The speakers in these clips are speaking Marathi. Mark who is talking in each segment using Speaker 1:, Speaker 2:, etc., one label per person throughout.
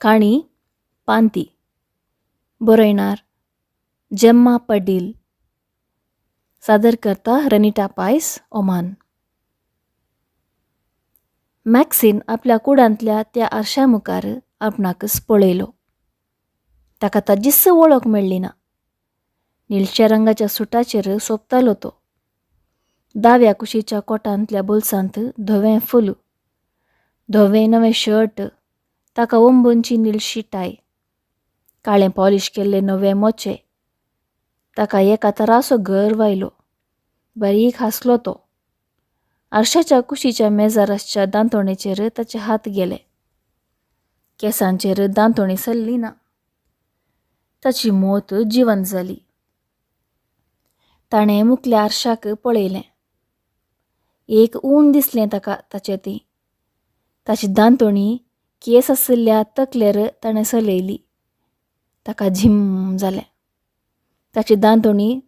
Speaker 1: काणी पांती. बरयणार जेम्मा पडील. सादर करता रनिटा पायस, ओमान. मॅक्सीन आपल्या कुडांतल्या त्या आरशा मुखार आपणाकच पळयलो. ताका ताजीच वळख मेळ्ळी ना. निळशे रंगाच्या सुटाचेर सोंपतालो तो. दाव्या कुशीच्या कोटांतल्या बोल्सांत धवें फूल, धवें नवें शर्ट, ताका ओंबूंची निळशी टाय, काळें पॉलिश केल्ले नवे मोचे. ताका एका तरासो गर्व आयलो. बारीक हांसलो तो. आरशाच्या कुशीच्या मेजार आसच्या दांतोणेचेर ताचे हात गेले. केंसांचेर दांतोणी सरली ना. ताची मोत जिवंत जाली. ताणें मुखल्या आरशाक पळयलें. एक ऊण दिसलें ताका ताचें तें. ताची दांतोणी केंस आशिल्ल्या तकलेर ताणें सलयली. ताका झिम जालें. ताची दांतोणी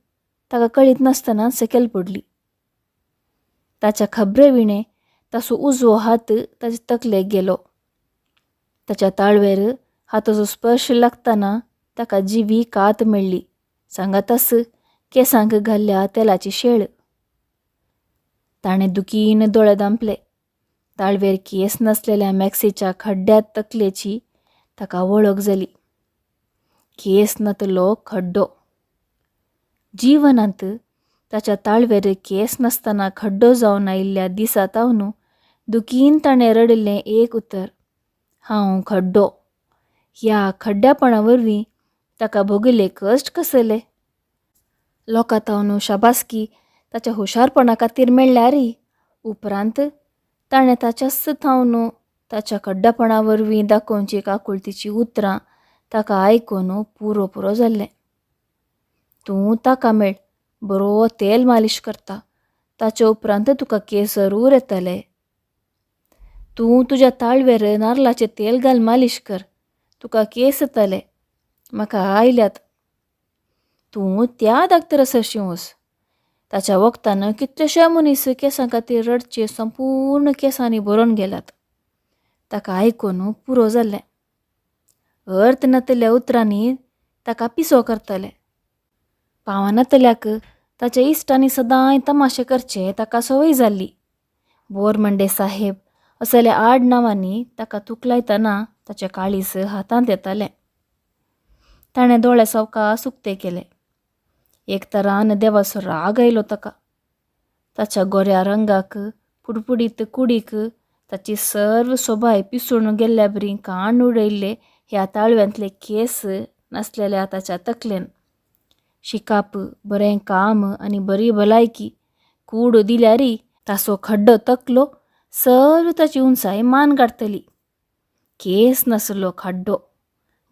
Speaker 1: ताका कळीत नासतना सकयल पडली. ताच्या खबरे विणें ताचो उजवो हात ताचे तकलेक गेलो. ताच्या ताळवेर हाताचो स्पर्श लागतना ताका जिवी कात मेळ्ळी. सांगातास केंसांक घाल्ल्या तेलाची शेळ. ताणें दुखीन दोळे धांपले. ताळवेर केंस नासलेल्या मॅक्सीच्या खड्ड्या तकलेची ताका वळख जाली. केंस नातलो खड्डो. जिवनांत ताच्या ताळवेर केंस नासतना खड्डो जावन आयिल्ल्या दिसा तावन दुखीन ताणें रडलें एक उतर: हांव खड्डो. ह्या खड्ड्यापणा वरवीं ताका भोगिल्ले कश्ट कसले. लोकां तावन शाबासकी ताच्या हुशारपणा खातीर मेळ्ळ्यारी उपरांत ताणें ताच्याच थावन ताच्या खड्ड्यापणा वरवीं दाखोवची काकुळतीची उतरां ताका आयकून पुरो जाल्लें. तूं ताका मेळ, बरो तेल मालीश करता. ताचे उपरांत तुका केंस जरूर येतले. तूं तुज्या ताळवेर नारळाचें तेल घाल मालीश कर, तुका केंस येतले. म्हाका आयल्यात. तूं त्या डाक्टरासरशीं वच. ताच्या वखदान कितलेशे मनीस केंसां खातीर रडचे संपूर्ण केंसांनी भरून गेल्यात. ताका आयकून पुरो जाल्लें. अर्थ नातल्या उतरांनी ताका पिसो करतले. पावनातल्याक ताच्या इश्टांनी सदांय तमाशे करचे ताका संवय जाल्ली. बोरमंडे साहेब असल्या आडनांवांनी ताका तुकलायतना ताचें काळीज हातांत येतालें. ताणें दोळे सावकास उक्ते केले. एक तरान देवाचो राग आयलो ताका. ताच्या गोऱ्या रंगाक, पुडपुडीत कुडीक ताची सर्व सोबाय पिसून गेल्ल्या बरी काण उडयल्ले ह्या ताळव्यांतले केंस नासलेल्या ताच्या तकलेन. शिकाप, बरें काम आनी बरी भलायकी कूड दिल्यारी ताचो खड्डो तकलो सर्व ताची उंचाय मान गाठतली. केंस नासलो खड्डो.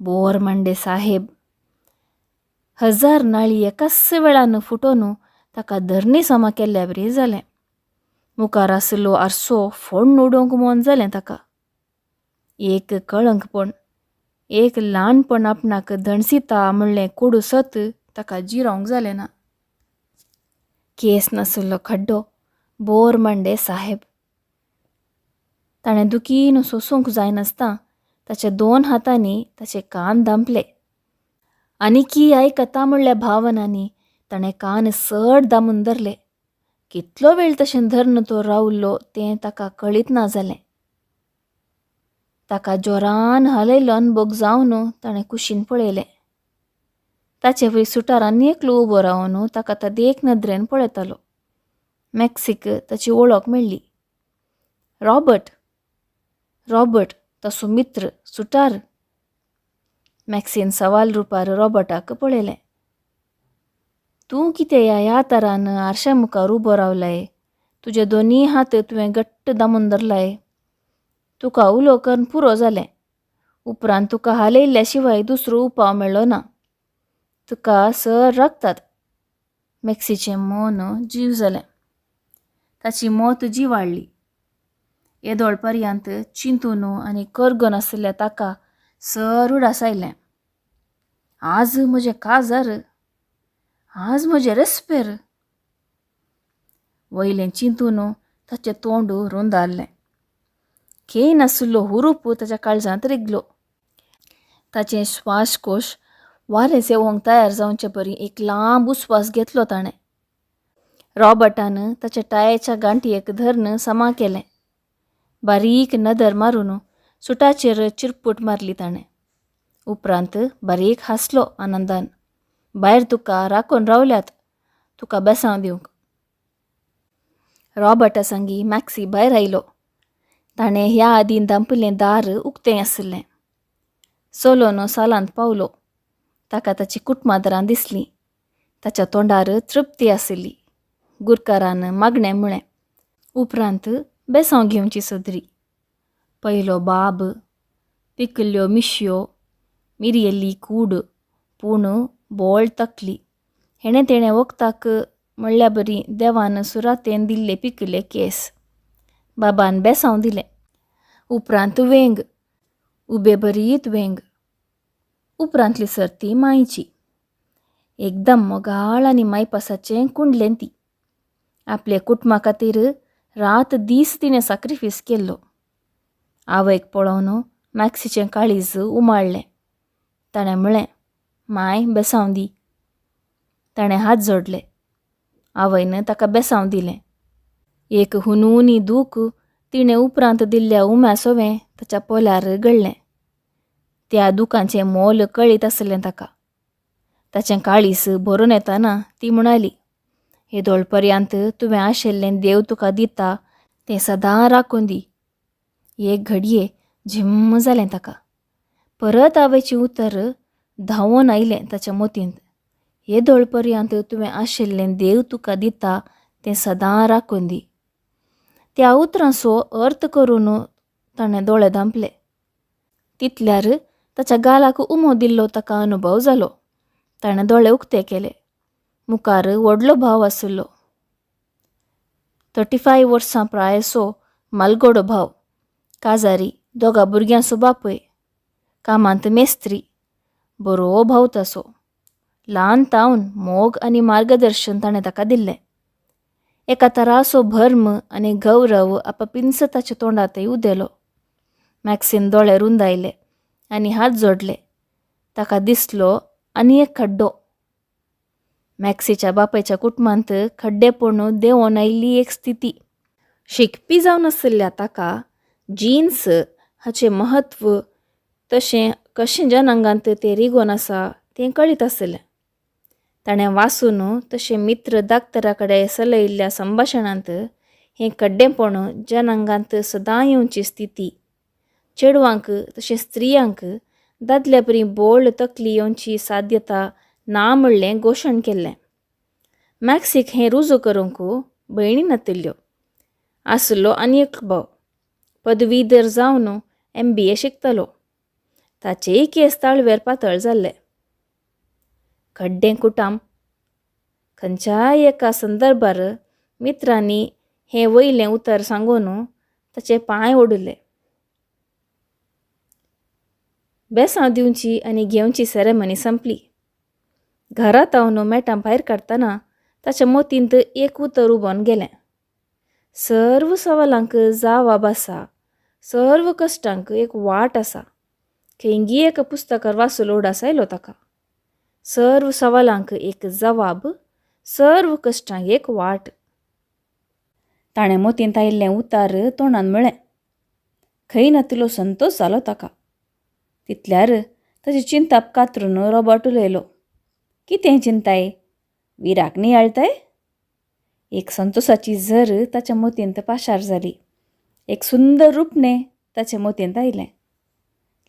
Speaker 1: बोरमंडे साहेब. 1000 नाळी एकाच वेळान फुटोवन ताका धरणी समा केल्ल्या बरी जालें. मुखार आसलो आरसो फोडून उडोवंक मोन जालें ताका. एक कळंकपण, एक ल्हानपण आपणाक धणसिता म्हणलें कुडसत ताका जिरोंक जालें ना. केंस नासलो खड्डो. बोरमंडे साहेब. ताणें दुखीन सोंसूंक जायनासता ताच्या 2 हातांनी ताचे कान धांपले. आनीकी आयकता म्हणल्या भावनांनी ताणें कान सड दामून धरले. कितलो वेळ तशें धरून तो रावलो तें ताका कळीत ना जालें. ताका जोरान हालयलो आनी बोग जावन ताणें कुशीन पळयलें. ताचे वयर सुटारांनी एकलो उबो रावन ताका तो देख नदरेन पळयतालो. मॅक्सीक ताची वळख मेळ्ळी. रॉबर्ट ताचो मित्र, सुटार. मॅक्सीन सवाल रुपार रॉबर्टाक पळयलें. तूं कितें ह्या तरान आरशा मुखार उबो रावलाय? तुजे दोनी हात तुवें घट्ट दामून धरलाय. तुका उलोवकन पुरो जालें. उपरांत तुका हालयल्ल्या शिवाय दुसरो उपाव मेळ्ळो ना. तुका सर राखतात. मॅक्सीचें मन जीव जालें. ताची मोत जिवाळ्ळी. येदोळपर्यंत चिंतून आनी करगोन आसलेल्या ताका सर उडास आयलें. आज म्हजें काजार, आज म्हजें रेस्पेर. वयलें चिंतून ताचें तोंड रुंदारलें. खंय नासलो हुरूप ताच्या काळजांत रिगलो. ताचें श्वासकोश वारें वोंक तयार जावचे परी एक लांब उस्वास घेतलो ताणें. रॉबर्टान ताच्या टायेच्या गांठयेक धरून समा केलें. बारीक नदर मारून सुटाचेर चिरपूट मारली ताणें. उपरांत बारीक हांसलो आनंदान. भायर तुका राखून रावल्यात, तुका बेसांव दिवंक. रॉबर्टा सांगी मॅक्सी भायर आयलो. ताणें ह्या आदीं धांपलें दार उक्तें आसलें. सोलोन सालांत पावलो. ताका ताची कुटमादरां दिसलीं. ताच्या तोंडार तृप्ती आसली. गुरकारान मागणें म्हळें. उपरांत बेसांव घेवची सदरी. पयलो बाब, पिकल्ल्यो मिश्यो, मिरयेल्ली कूड, पूण बोळ तकली. हेणें तेणें वखदाक म्हणल्या बरी देवान सुरातेन दिल्ले पिकले केस. बाबान बेसांव दिलें. उपरांत वेंग, उबे बरीत वेंग. उपरांतली सर्ती मायची. एकदम मोगाळ आनी मायपासाचें कुंडलें ती. आपले कुटुंबा खातीर रात दीस तिणें सॅक्रिफीस केल्लो. आवयक पळोवन मॅक्सीचें काळीज उमाळ्ळें. ताणें म्हळें, माय बेसांव दी. ताणें हात जोडले. आवयन ताका बेसांव दिलें. एक हुनूनी दूख तिणें उपरांत दिल्ल्या उम्यासोवें ताच्या पोल्यार गळ्ळें. त्या दुखांचें मोल कळीत आसलें ताका. ताचें काळीज भरून येताना ती म्हणाली, येदोळ पर्यंत तुवें आशिल्लें देव तुका दिता तें सदां राखून दी. एक घडये झिम्म जालें ताका. परत आवयचें उतर धांवून आयलें ताच्या मोतींत. येदोळ पर्यंत तुवें आशिल्लें देव तुका दिता तें सदां राखून दी. त्या उतरांचो अर्थ करून ताणें दोळे धांपले. तितल्यार ताच्या गालाक उमो दिल्लो ताका अनुभव जालो. ताणें दोळे उक्ते केले. मुखार व्हडलो भाव आसलो. 35 वर्सां प्रायसो मालगोडो भाव. काजारी, 2 भुरग्यांचो बापूय. कामांत मेस्त्री. बरो भाव ताचो. ल्हान तावन मोग आनी मार्गदर्शन ताणें ताका दिल्लें. एका तरासो भर्म आनी गौरव आपपिंच ताच्या तोंडांतय उदेलो. मॅक्सीन दोळे रुंदायले आनी हात जोडले. ताका दिसलो आनी एक खड्डो. मॅक्सीच्या बापायच्या कुटुंबांत खड्डेपण देंवोन आयिल्ली एक स्थिती. शिकपी जावन आसलेल्या ताका जिन्स हाचें महत्व तशें कशें जनांगांत तें रिगोन आसा तें कळीत आसलें. ताणें वाचून तशें मित्र दाक्तरा कडेन सलयिल्ल्या संभाशणांत हें खड्डेपण जनांगांत सदां येवची स्थिती. चेडवांक तशें स्त्रियांक दादल्या परी बोळ तकली येवची साध्यता ना म्हणलें घोशण केल्लें. मॅक्सीक हें रुजू करूंक भयणी नातिल्ल्यो. आसलो आनी एक भाव. पदवीधर जावन MBA शिकतालो. ताचेय केस ताळवेर पातळ जाल्ले. खड्डें कुटाम. खंयच्याय एका संदर्भार मित्रांनी हें वयलें उतर सांगून ताचे पांय ओडले. बेसांव दिवची आनी घेवची सेरेमनी संपली. घरांत हांवन मेटां भायर काडटना ताच्या मोतींत एक उतर उबोन गेलें. सर्व सवालांक जावाब आसा. सर्व कश्टांक एक वाट आसा. खंयगी एका पुस्तकार वाचून उडास आयलो ताका. सर्व सवालांक एक जवाब, सर्व कश्टांक एक वाट. ताणें मोतींत आयिल्लें उतार तोंडान म्हळें. खंय नातिलो संतोश जालो ताका. तितल्यार ताची चिंता कातरून रॉबर्ट उलयलो. कितें चिंताय? विराक नियाळताय? एक संतोशाची झर ताच्या मोतींत पाशार जाली. एक सुंदर रूपणें ताचे मोतींत आयलें.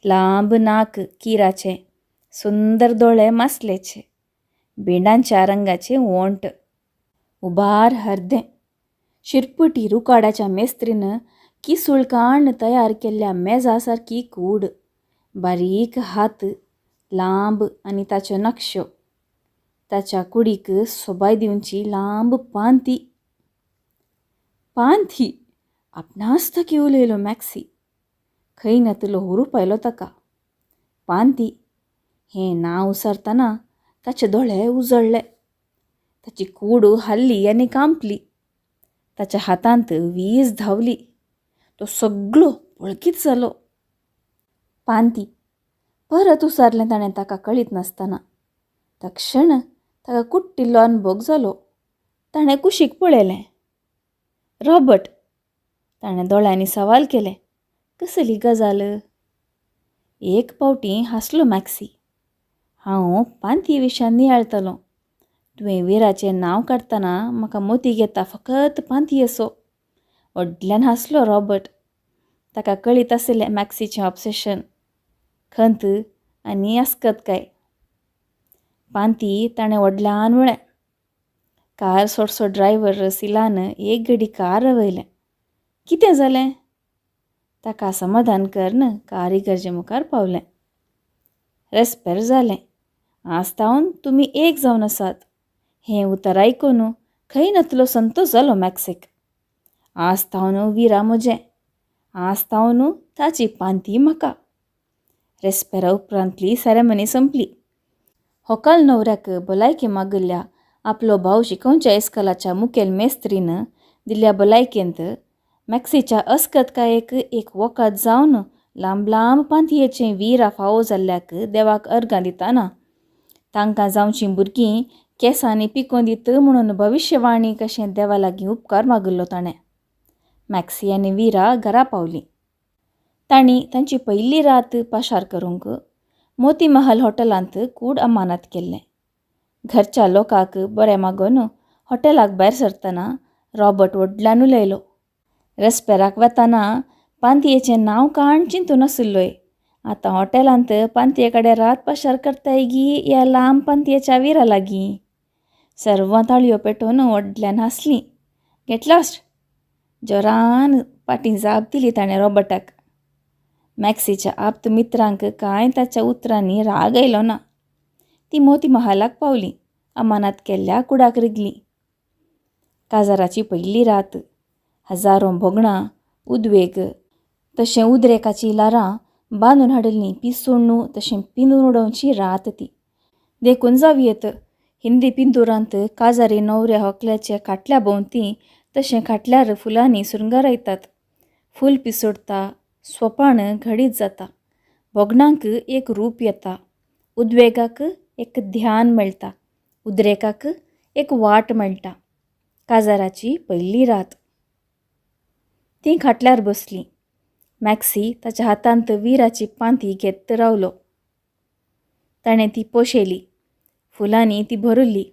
Speaker 1: लांब नाक किराचें, सुंदर दोळे मासलेचे, भेंडांच्या रंगाचें वोंट, उबार हरदें, शिरपटी रुकाडाच्या मेस्त्रीन किसुळकाण तयार केल्ल्या मेजा सारकी कूड, बारीक हात, लांब आनी ताच्यो नक्षो. ताच्या कुडीक सोबाय दिवची लांब पांती. पांती! आपणास थाकी उलयलो मॅक्सी. खंय नातिलो हुरूप आयलो ताका. पांती हें नांव उसरतना ताचे दोळे उजळ्ळे. ताची कूड हाल्ली आनी कांपली. ताच्या हातांत वीज धांवली. तो सगळो पळकीत जालो. पांती परत उसारलें ताणें ताका कळीत नासतना. तक्षण ताका कुट्टिल्लो अनुभव जालो. ताणें कुशीक पळयलें. रॉबर्ट. ताणें दोळ्यांनी सवाल केलें. कसली गजाल? एक पावटी हांसलो मॅक्सी. हांव पांतये विशयान नियाळतलों. तुवें विराचें नांव काडटना म्हाका मोतीक येता फकत पांतयेचो. व्हडल्यान हांसलो रॉबर्ट. ताका कळीत आसलें मॅक्सीचें ऑब्सेशन, खंत आनी आस्कतकाय. पांती ताणें व्हडल्यान वळें. कार सोडसो ड्रायव्हर सिलान एक घडी कार रवयलें. कितें जालें? ताका समाधान करन कार इगर्जे मुखार पावलें. रेस्पेर जालें. आस्तावन तुमी एक जावन आसात. हें उतर आयकून खंय नतलो संतोश जालो मॅक्सीक. आस्तावन विरा म्हजें. आस्तावन ताची पांती म्हाका. रेस्पेरा उपरांतली सेरेमनी संपली. व्हंकल न्हवऱ्याक भलायकी मागिल्ल्या आपलो भाव शिकोवच्या इस्कॉलाच्या मुखेल मेस्त्रीन दिल्ल्या भलायकेंत मॅक्सीच्या अस्कतकायेक एक वखद जावन लांब लांब पांतयेचें विरा फावो जाल्ल्याक देवाक अर्गां दितना तांकां जावचीं भुरगीं केंसांनी पिकोवन दित म्हणून भविश्यवाणी कशें देवा लागीं उपकार मागिल्लो ताणें. मॅक्सी आनी विरा घरा पावलीं. तांणी तांची पयली रात पाशार करूंक मोती महल हॉटेलांत कूड अमानत केल्लें. घरच्या लोकांक बरें मागून हॉटेलाक भायर सरतना रॉबर्ट व्हडल्यान उलयलो. रेस्पेराक वतना पांतयेचें नांव काण चिंतून नाशिल्लोय. आतां हॉटेलांत पांतये कडेन रात पाशार करताय गी ह्या लांब पांतयेच्या विरा लागीं. सर्वां ताळयो पेटोवन व्हडल्यान हांसलीं. Get lost. जोरान पाटी जाप दिली ताणें रॉबर्टाक. मॅक्सीच्या आप्त मित्रांक कांय ताच्या उतरांनी राग आयलो ना. ती मोती महालाक पावलीं. अमानत केल्ल्या कुडाक रिगलीं. काजाराची पयली रात. हजारो भोगणां, उद्वेग, तशें उद्रेकाची ल्हारां बांदून हाडिल्लीं पिसूण तशें पिंजून उडोवची रात ती. देखून जावयेत हिंदी पिंतुरांत काजारी न्हवऱ्या व्हंकल्याचे खाटल्या भोंवती तशें खाटल्यार फुलांनी सुरंगारयतात. फूल पिसोडटा, स्वपान घडीत जाता. भोगणांक एक रूप येता. उद्वेगाक एक ध्यान मेळटा. उद्रेकाक एक वाट मेळटा. काजाराची पयली रात. ती खाटल्यार बसली. मॅक्सी ताच्या हातांत विराची पांती घेत रावलो. ताणें ती पोशेली. फुलांनी ती भरिल्ली.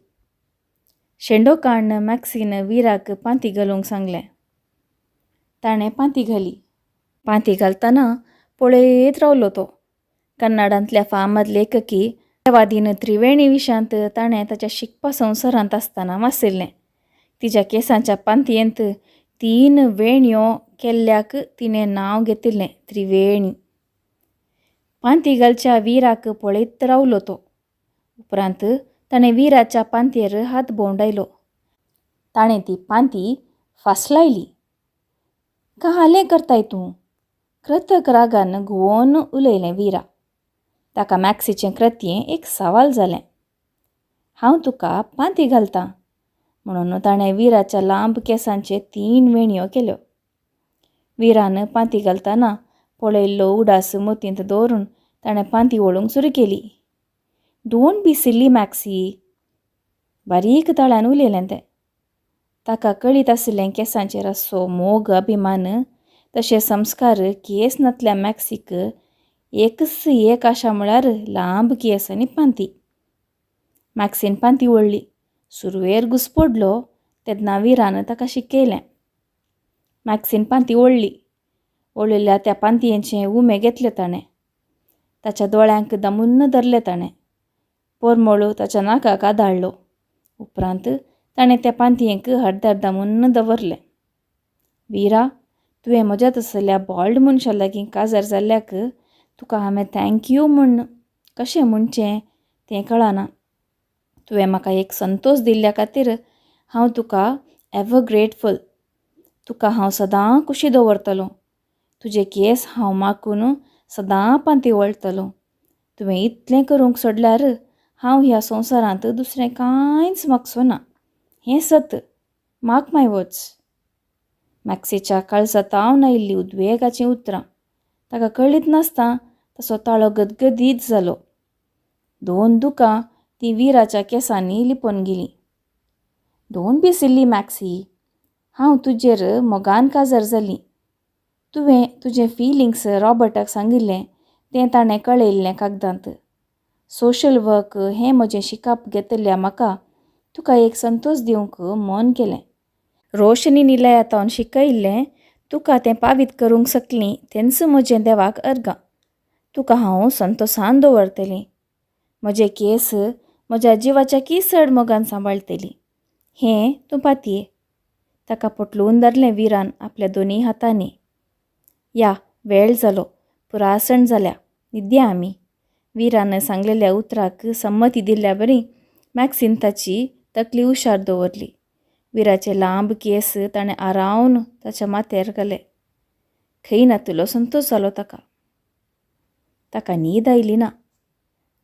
Speaker 1: शेंडो काडन मॅक्सीन विराक पांती घालूंक सांगलें. ताणें पांती घाली. पांती घालतना पळयत रावलो तो. कन्नडांतल्या फामाद लेखकी वादीन त्रिवेणी विशांत ताणें ताच्या शिकपा संवसारांत आसतना वाचिल्लें. तिच्या केंसांच्या पांतयेंत 3 वेणयो केल्ल्याक तिणें नांव घेतिल्लें त्रिवेणी. पांती घालच्या विराक पळयत रावलो तो. उपरांत ताणें विराच्या पांतयेर हात भोंवडायलो. ताणें ती पांती फास लायली. कालें करताय तूं? कृतक रागान घुंवोवन उलयलें विरा. ताका मॅक्सीचें कृत्यें एक सवाल जालें. हांव तुका पांती घालतां म्हणून ताणें विराच्या लांब केंसांचे 3 वेणयो केल्यो. विरान पांती घालतना पळयल्लो उडास मोतींत दवरून ताणें पांती वळूंक सुरू केली. Don't be silly maxi. बारीक ताळ्यान उलयलें तें. ताका कळीत आसलें केंसांचेर आसो मोग अभिमान तशें संस्कार केंस नातल्या मॅक्सीक एकच एक आशा म्हळ्यार लांब केंस आनी पांती. मॅक्सीन पांती वळली. सुरवेर घुस्पडलो तेन्ना विरान ताका शिकयलें. मॅक्सीन पांती वळली. वळिल्ल्या त्या पांतयेचें उमें घेतलें ताणें. ताच्या दोळ्यांक दामून धरलें ताणें. परमळ ताच्या नाकाक आदाळ्ळो. उपरांत ताणें त्या पांतयेक हरदार दामून दवरलें. विरा, तुवें म्हज्या तसल्या बॉल्ड मनशा लागीं काजार जाल्ल्याक तुका हांवें थँक्यू म्हूण कशें म्हणचें तें कळना. तुवें म्हाका एक संतोश दिल्ल्या खातीर हांव तुका एवर ग्रेटफूल. तुका हांव सदां कुशी दवरतलों. तुजे केंस हांव मागून सदां पांती वळटलों. तुवें इतलें करूंक सोडल्यार हांव ह्या संवसारांत दुसरें कांयच मागचो ना. हें सत. मार्क माय वर्ड्स. मॅक्सीच्या काळजांत तावन आयिल्लीं उद्वेगाचीं उतरां. ताका कळीत नासता तसो ताळो गदगदीत जालो. 2 दुकां ती विराच्या केंसांनी लिपोवन गेलीं. "डोंट बी सिल्ली मॅक्सी, हांव तुजेर मोगान काजार जालीं. तुवें तुजें फिलिंग्स रॉबर्टाक सांगिल्लें तें ताणें कळयल्लें कागदांत. सोशल वर्क हें म्हजें शिकप घेतल्या म्हाका तुका एक संतोश दिवंक मन केलें. रोशनी निलयांतावन शिकयल्लें तुका तें पावीत करूंक शकलीं तेंच म्हजें देवाक अर्गां. तुका हांव संतोशान दवरतलें. म्हजे केस म्हज्या जिवाच्या किसड मोगान सांबाळटलीं. हें तूं पातये." ताका पटलून धरलें विरान आपल्या दोनी हातांनी. "या, वेळ जालो, पुरासण जाल्या, न्हिदया आमी." विरान सांगलेल्या उतराक संमती दिल्ल्या बरी मॅक्सीन ताची तकली हुशार दवरली. विराचे लांब केस ताणें आरावन ताच्या माथ्यार घाले. खंय नातलो संतोश जालो ताका. ताका न्हीद आयली ना.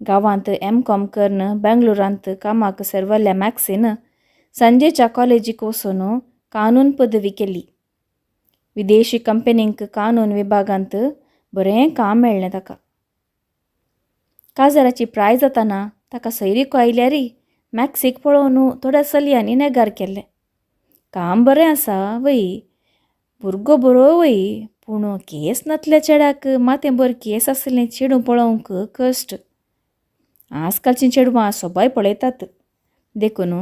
Speaker 1: गांवांत M.Com करून बेंगळुरांत कामाक सरवल्ल्या मॅक्सीन सांजेच्या कॉलेजीक वचून कानून पदवी केली. विदेशी कंपनींक कानून विभागांत बरें काम मेळ्ळें ताका. काजाराची प्राय जाताना ताका सैरीक आयल्यार मॅक्सीक पळोवन थोड्या चलयांनी नेगार केल्लें. काम बरें आसा वय, भुरगो बरो वय, पूण केस नातल्या चेड्याक माथेंभर केस आसलें चेडूं पळोवंक कश्ट. आजकालचीं चेडवां सोबाय पळयतात देखून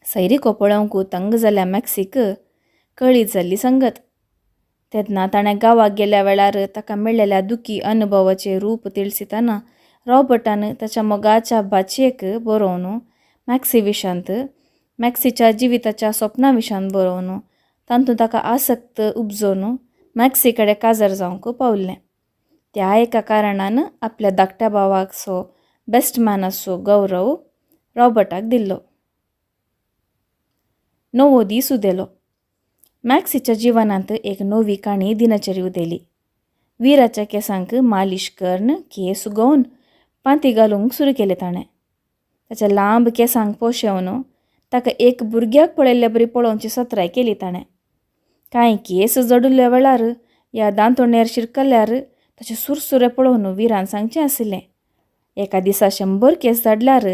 Speaker 1: सैरीको पळोवंक तंग जाल्या मॅक्सीक कळीत जाल्ली संगत. तेन्ना ताणें गांवाक गेल्या वेळार ताका मेळिल्ल्या दुखी अनुभवाचें रूप तिळसितना रॉबर्टान ताच्या मोगाच्या बाचयेक बरोवन मॅक्सी विशांत, मॅक्सीच्या जिविताच्या सपना विशांत बरोवन तातूंत ताका आसक्त उपजोवन मॅक्सी कडेन काजार जावंक पावल्लें. त्या एका कारणान आपल्या धाकट्या भावाचो बेस्टमॅनाचो गौरव रॉबर्टाक दिल्लो. नवो दीस उदेलो. मॅक्सीच्या जिवनांत एक नवी काणी दिनचरी उदेली. विराच्या केंसांक मालिश करून केस उगोवन पांती घालूंक सुरू केलें ताणें. ताच्या लांब केंसांक पोशेवन ताका एक भुरग्याक पळयल्ले बरी पळोवची सत्राय केली ताणें. कांय केस जडुल्ल्या वेळार ह्या दांतोणेर शिरकल्यार ताचे सुरसुरे पळोवन विरान सांगचें आसलें, एका दिसा 100 केस जाडल्यार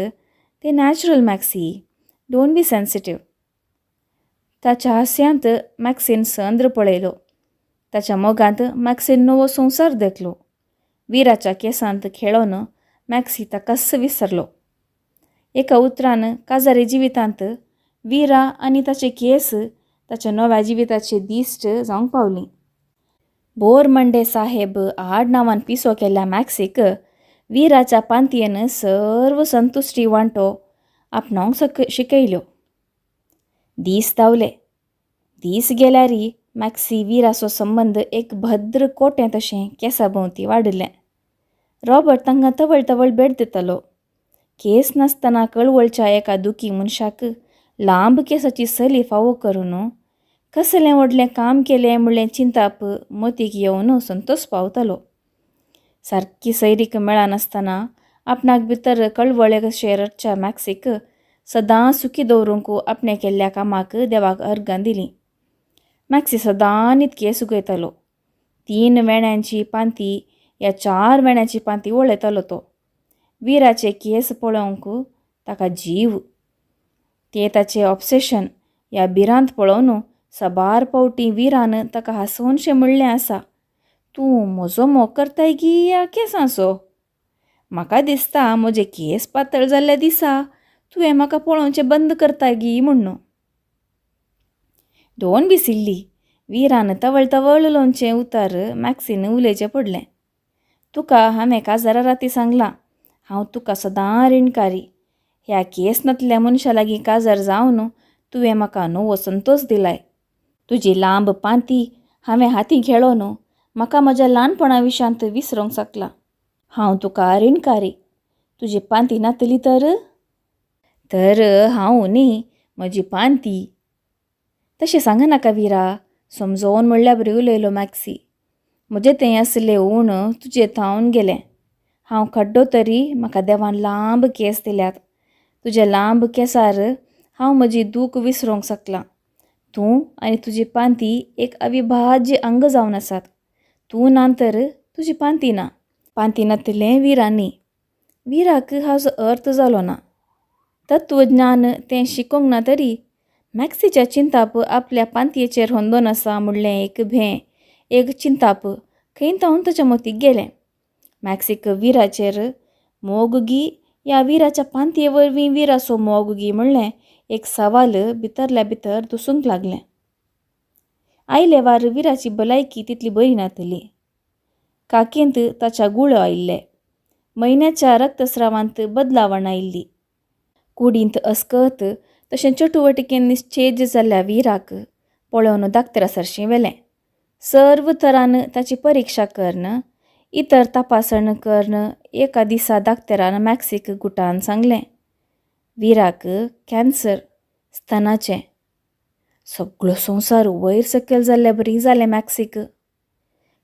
Speaker 1: ते natural maxi, don't be sensitive. ताच्या हास्यांत मॅक्सीन संद्र पळयलो. ताच्या मोगांत मॅक्सीन नवो संवसार देखलो. विराच्या केंसांत खेळोन मॅक्सी ताकाच विसरलो. एका उतरान काजारी जिवितांत विरा आनी ताचे केस ताच्या नव्या जिविताची दिश्ट जावंक पावलीं. बोर मंडे साहेब आडनांवान पिसो केल्ल्या मॅक्सीक विराच्या पांतयेन सर्व संतुश्टी वांटो आपणावंक शिकयल्यो. दीस धांवले. दीस गेल्यार मॅक्सी विराचो संबंद एक भद्र कोटें तशें केंसा भोंवती वाडिल्लें. रॉबर्ट तांकां तवळ तवळ भेट दितालो. केस नासतना कळवळच्या एका दुखी मनशाक लांब केंसाची सली फावो करून कसलें व्हडलें काम केलें म्हणलें चिंताप मतीक येवन संतोश पावतालो. सारकी सैरीक मेळनासतना आपणाक भितर कळवळे कशें रडच्या मॅक्सीक सदां सुखी दवरूंक आपणें केल्ल्या कामाक देवाक अर्गां दिलीं. मॅक्सी सदां न्हीद केस उगयतालो. 3 वेण्यांची पांती ह्या 4 वेण्यांची पांती वळयतालो तो. विराचे केस पळोवंक ताका जीव. तें ताचें ऑब्सेशन ह्या भिरांत पळोवन साबार फावटी विरान ताका हांसोनशें म्हणलें आसा, "तूं म्हजो मोग करताय गी ह्या केंसांचो? म्हाका दिसता म्हजे केस पातळ जाल्ल्या दिसा तुवें म्हाका पळोवचें बंद करताय गी म्हणून." "डोंट बी सिल्ली." विरान तवळ तवळ लोनचें उतार मॅक्सीन उलयचें पडलें. "तुका हांवें काजारा राती सांगलां, हांव तुका सदां रीणकारी. ह्या केस नातल्या मनशा लागीं काजार जावन तुवें म्हाका नवो संतोश दिलाय. तुजी लांब पांती हांवें हातीं खेळोन म्हाका म्हज्या ल्हानपणा विशांत विसरूंक शकलां. हांव तुका रीणकारी. तुजी पांती नातली तर हांव न्ही, म्हजी पांती." "तशें सांगनाका विरा," समजोवन म्हणल्या बरी उलयलो मॅक्सी. "म्हजें तें आसलें ऊण तुजेर थावन गेलें. हांव खड्डो तरी म्हाका देवान लांब केस दिल्यात. तुज्या लांब केंसार हांव म्हजी दूख विसरूंक शकलां. तूं आनी तुजी पांती एक अविभाज्य अंग जावन आसात. तूं ना तर तुजी पांती ना. पांतिनातलें विरांनी. विराक हाजो अर्थ जालो ना. तत्वज्ञान तें शिकोंक ना तरी मॅक्सीच्या चिंताप आपल्या पांतयेचेर होंदोन आसा म्हणलें एक भें, एक चिंताप खंय तावन ताच्या मतीक गेलें. मॅक्सीक विराचेर मोगगी या विराच्या पांतये वरवीं विराचो मोगगी म्हणलें एक सवाल भितरल्या भितर दुसूंक लागलें. आयले वार विराची भलायकी तितली बरी नातली. काकेंत ताच्या गुळो आयिल्ले. म्हयन्याच्या रक्तस्रावांत बदलावण आयिल्ली. कुडींत अस्कत तशें चटुवटिकेन निश्चेज जाल्ल्या विराक पळोवन दाक्तरा सरशीं व्हेलें. सर्व तरान ताची परिक्षा करन, इतर तपासण करन एका दिसा दाक्तरान मॅक्सीक गुटान सांगलें, विराक कॅन्सर, स्तनाचें. सगळो संवसार वयर सकयल जाल्ल्या बरी जालें मॅक्सीक.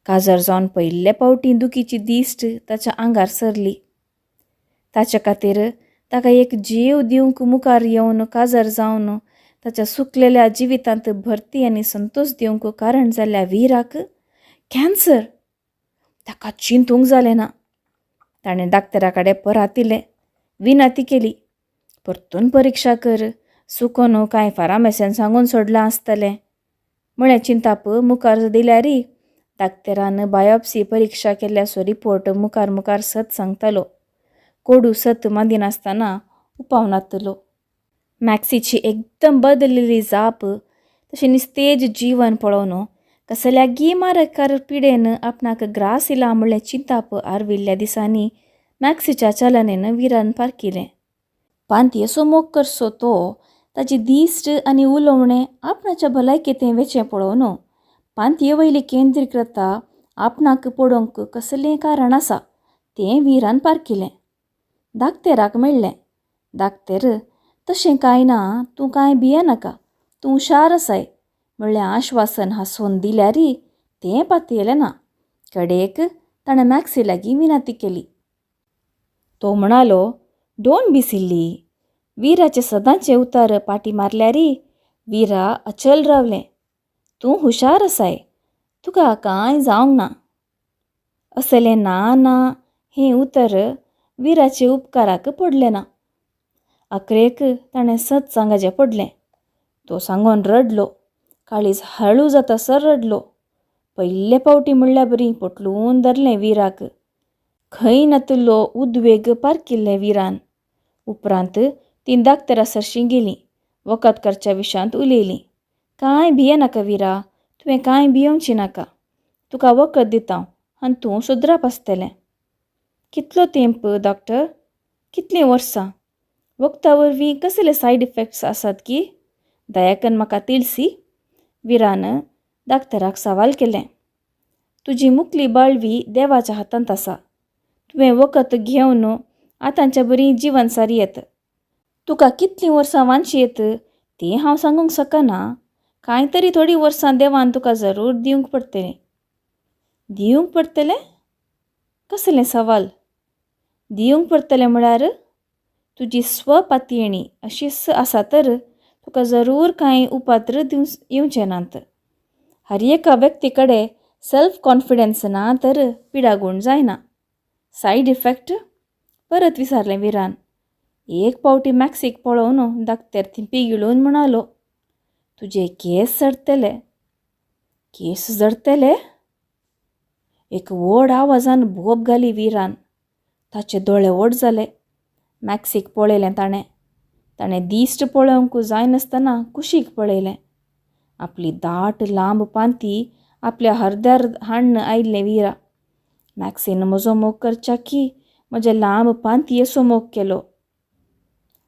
Speaker 1: काजार जावन पयले फावटी दुखीची दिश्ट ताच्या आंगार सरली. ताचे खातीर ताका एक जीव दिवंक मुखार येवन काजार जावन ताच्या सुकलेल्या जिवितांत भरती आनी संतोश दिवंक कारण जाल्ल्या विराक कॅन्सर. ताका चिंतूंक जालें ना. ताणें दाक्तरा कडेन परत इल्लें. विनंती केली, परतून परिक्षा कर, सुकोन कांय फार्मासिन सांगून सोडलां आसतलें. म्हळें चिंताप मुखार दिल्यारी दाक्तरान बायोप्सी परिक्षा केल्ल्याचो रिपोर्ट मुखार सत सांगतालो. कोडू सत मांदिनासतना उपावनातलो. मॅक्सीची एकदम बदललेली जाप, तशें निस्तेज जिवन पळोवन कसल्या गिमारकार पिडेन आपणाक ग्रास इला म्हणलें चिंताप आर्विल्ल्या दिसांनी मॅक्सीच्या चलनेन विरान पारकिलें. पांतयेचो मोग करचो तो ताची दिश्ट आनी उलोवणें आपणाच्या भलायकेंत वेचें पळोवन पांतये वयली केंद्रीकृता आपणाक पडोवंक कसलें कारण आसा तें विरान पारकिलें. दाक्तेराक म्हणलें, दाक्तेर, तशें कांय ना, तूं कांय भियेनाका, तूं हुशार आसाय म्हणलें आश्वासन हांसोवन दिल्यारी तें पातयेलें ना. कडेक ताणें मॅक्सी लागीं विनंती केली. तो म्हणालो, डोंट बी सिल्ली. विराचे सदांचे उतर पाटी मारल्यारी विरा अचल रावलें. तूं हुशार आसाय, तुका कांय जावंक ना. असलें ना ना हें उतर विराचे उपकाराक पडलें ना. अकरेक ताणें सत सांगचें पडलें. तो सांगोन रडलो. काळीज हळू जातासर रडलो. पयले फावटी म्हणल्या बरी पटलून धरलें विराक. खंय नातलो उद्वेग पारकिल्लें विरान. उपरांत तीं दाक्तरा सरशीं गेलीं. वखद करच्या विशयांत उलयलीं. कांय भियेनाका विरा, तुवें कांय भियोवचें नाका. तुका वखद दितां आनी तूं सुद्राप आसतलें. कितलो तेंप डॉक्टर? कितलीं वर्सां? वखदा वरवीं कसले सायड इफेक्ट्स आसात की? दया करून म्हाका तिळसी. विरान दाक्तराक सवाल केलें. तुजी मुखली बाळवी देवाच्या हातांत आसा. तुवें वखद घेवन आतांच्या बरी जिवनसारी येत. तुका कितलीं वर्सां वांची येत तें हांव सांगूंक शकना. कांय तरी थोडीं वर्सां देवान तुका जरूर दिवंक पडटलें. दिवंक पडटलें? कसलें सवाल? दिवंक पडटलें म्हळ्यार तुजी स्वपातयेणी अशी आसा तर तुका जरूर कांय उपात्र येवचें नात. हर एका व्यक्ती कडेन सेल्फ कॉन्फिडन्स ना तर पिडागूण जायना. Said effect? परत विचारलें विरान. एक फावटी मॅक्सीक पळोवन दाक्तर थी पिगिळून म्हणालो, तुजे केस झडटले. केस झडटले? एक व्हड आवाजान भोप घाली विरान. ताचे दोळे व्हड जाले. मॅक्सीक पळयलें ताणें. ताणें दिश्ट पळोवंक जायनासतना कुशीक पळयलें. आपली दाट लांब पांती आपल्या हरद्यार हाडन आयिल्लें विरा. मॅक्सीन म्हजो मोग करच्या की म्हजे लांब पांतयेचो मोग केलो.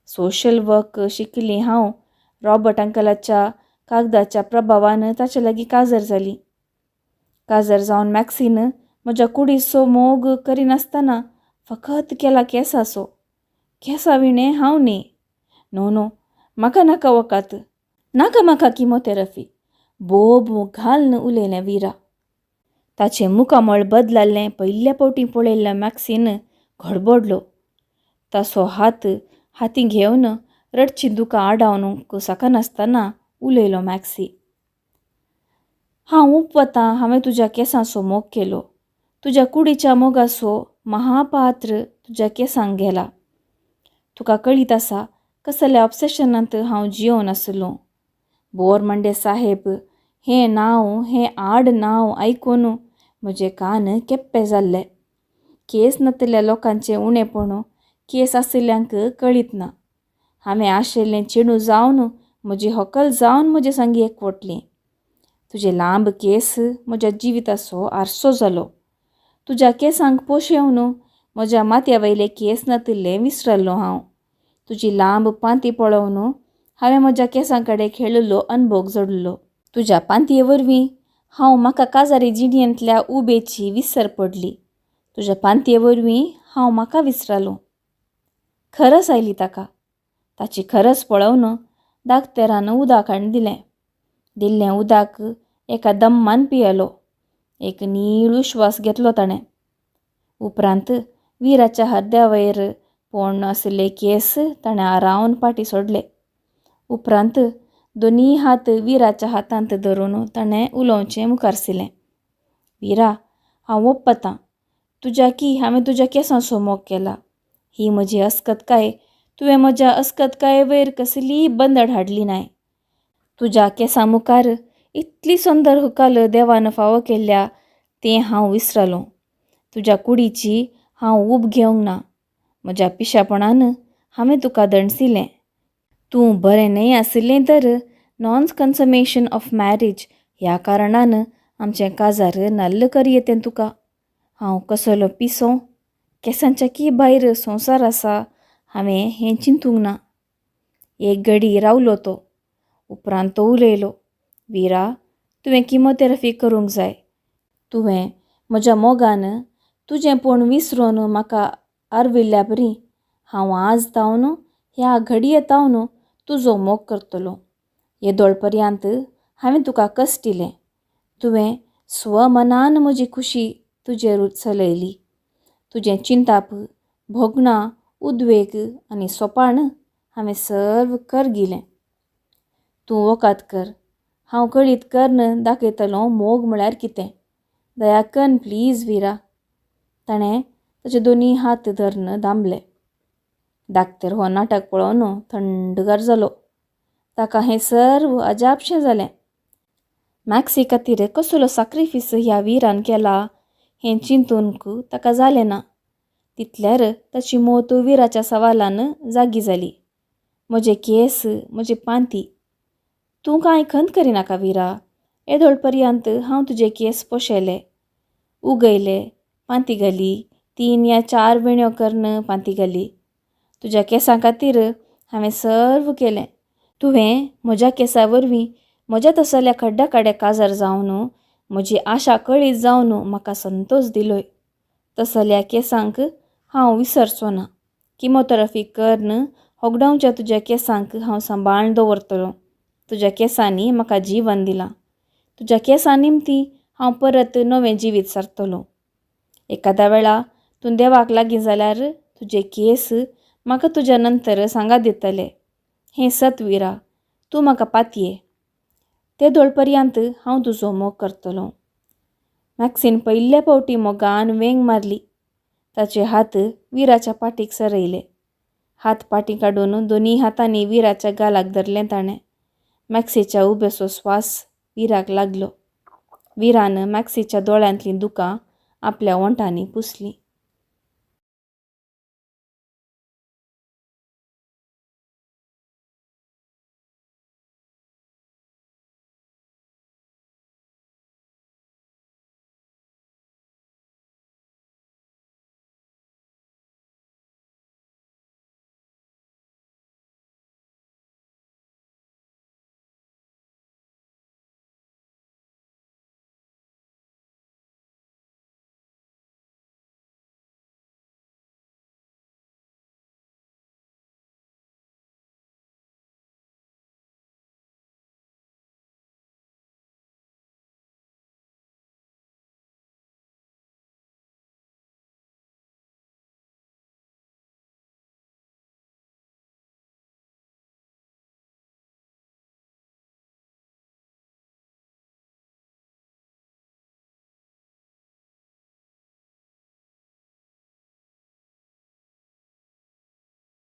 Speaker 1: सोशल वर्क शिकिल्लीं हांव रॉबर्ट अंकलाच्या कागदाच्या प्रभावान ताचे लागीं काजर जाली. काजर जावन मॅक्सीन म्हज्या कुडीचो मोग करिनासतना फकत केला केंसाचो. केंसां विणें हांव न्ही. नो नो, म्हाका नाका वकात. नाका म्हाका किमोथेरपी. बोब घालन उलयलें विरा. ताचें मुखामळ बदलल्लें पयल्या फावटी पळयल्ल्या मॅक्सीन घडबडलो. ताचो हात हातीं घेवन रडचीं दुकां आडावनूंक शकनासतना उलयलो मॅक्सी. हांव उपवतां हांवें तुज्या केंसांचो मोग केलो. तुज्या कुडीच्या मोगाचो महापात्र तुज्या केंसांक गेला. तुका कळीत आसा कसल्या ऑब्सेशनांत हांव जियोन आसलो. बोरमंडे साहेब हें नांव, हें आड नांव आयकून म्हजे कान केप्पे जाल्ले. केस नातल्या लोकांचें उणेपण केस आशिल्ल्यांक कळीत ना. हांवें आशिल्लें चेडूं जावन म्हजी हॉकल जावन म्हजे संगी एकवटलीं. तुजे लांब केस म्हज्या जिविताचो आरसो जालो. तुज्या केंसांक पोशेवन म्हज्या माथ्या वयले केस नातिल्ले विसरलो हांव. तुजी लांब पांती पळोवन हांवें म्हज्या केंसां कडेन खेळिल्लो अनभोग जोडलो. तुज्या पांतये वरवीं हांव म्हाका काजारी जिणेंतल्या उबेची विसर पडली. तुज्या पांतये वरवीं हांव म्हाका विसरलो. खरस आयली ताका. ताची खरस पळोवन दाक्तेरान उदक हाडून दिलें. दिल्लें उदक एका दम्मान पियेलो. एक नीळ उश्वास घेतलो ताणें. उपरांत विराच्या हद्द्या वयर पोंण आशिल्ले केस ताणें आरावन फाटीं सोडले. उपरांत दोनी हात विराच्या हातांत धरून ताणें उलोवचें मुखार सरलें. विरा, हांव ओप्पतां. तुज्याकी हांवें तुज्या केंसांचो मोग केला. ही म्हजी अस्कतकाय. तुवें म्हज्या अस्कतकाये वयर कसलीय बंदड हाडली नाय. तुज्या केंसां मुखार इतली सुंदर हकाल देवान फावो केल्ल्या तें हांव विसरलों. तुज्या कुडीची हांव उब घेवंक ना. म्हज्या पिशापणान हांवें तुका दंडसिल्लें. तूं बरें न्हय आशिल्लें तर नॉन कन्समेशन ऑफ मॅरेज ह्या कारणान आमचें काजार नल्ल कर येतें तुका. हांव कसलो पिसो. केंसांच्या की भायर संवसार आसा हांवें हें चिंतूंक ना. एक घडी रावलो तो. उपरांत तो उलयलो. विरा, तुवें किमोथेरपी करूंक जाय. तुवें म्हज्या मोगान तुजेंपण विसरून म्हाका आर्विल्ल्या बरी हांव आज तावन ह्या घडये तावन तुजो मोग करतलो. येदोळ पर्यंत हांवें तुका कश्टिलें. तुवें स्वमनान म्हजी खुशी तुजेर चलयली. तुजें चिंताप, भोगणां, उद्वेग आनी सोपाण हांवें सर्व करगिलें. तूं वोकात कर. हांव कळीत करन दाखयतलों मोग म्हळ्यार कितें. दया कर प्लीज विरा. ताणें ताचे दोनी हात धरून दामले. दाक्तर हो नाटक पळोवन थंडगार जालो. ताका हें सर्व अजापशें जालें. मॅक्सी खातीर कसलो सॅक्रिफीस ह्या विरान केला हें चिंतूंक ताका जालें ना. तितल्यार ताची मोत विराच्या सवालान जागी जाली. म्हजे केस, म्हजी पांती. तूं कांय खंत करिनाका विरा. येदोळ पर्यंत हांव तुजे केस पोशेले, उगयले, पांती घाली, 3 या 4 वेण्यो करन पांती घाली. तुज्या केंसां खातीर हांवें सर्व केलें. तुवें म्हज्या केंसां वरवीं म्हज्या तसल्या खड्ड्या कडेन काजार जावन म्हजी आशा कळीत जावन म्हाका संतोश दिलोय. तसल्या केंसांक हांव विसरचो ना. किमोथेरपी करन होगडावच्या तुज्या केंसांक हांव सांबाळून दवरतलों. तुज्या केंसांनी म्हाका जिवन दिलां. तुज्या केंसां निमती हांव परत नवें जिवीत सारतलों. एकाद्या वेळा तूं देवाक लागीं जाल्यार तुजे केस म्हाका तुज्या नंतर सांगात दितले. हें सत विरा. तूं म्हाका पातये. तेदोळ पर्यंत हांव तुजो मोग करतलों. मॅक्सीन पयल्या फावटी मोगान वेंग मारली. ताचे हात विराच्या पाटीक सरयले. हात पाटी काडून दोनी हातांनी विराच्या गालाक धरलें ताणें. मॅक्सीच्या उबेचो स्वास विराक लागलो. विरान मॅक्सीच्या दोळ्यांतलीं दुकां आपल्या ओंठांनी पुसलीं.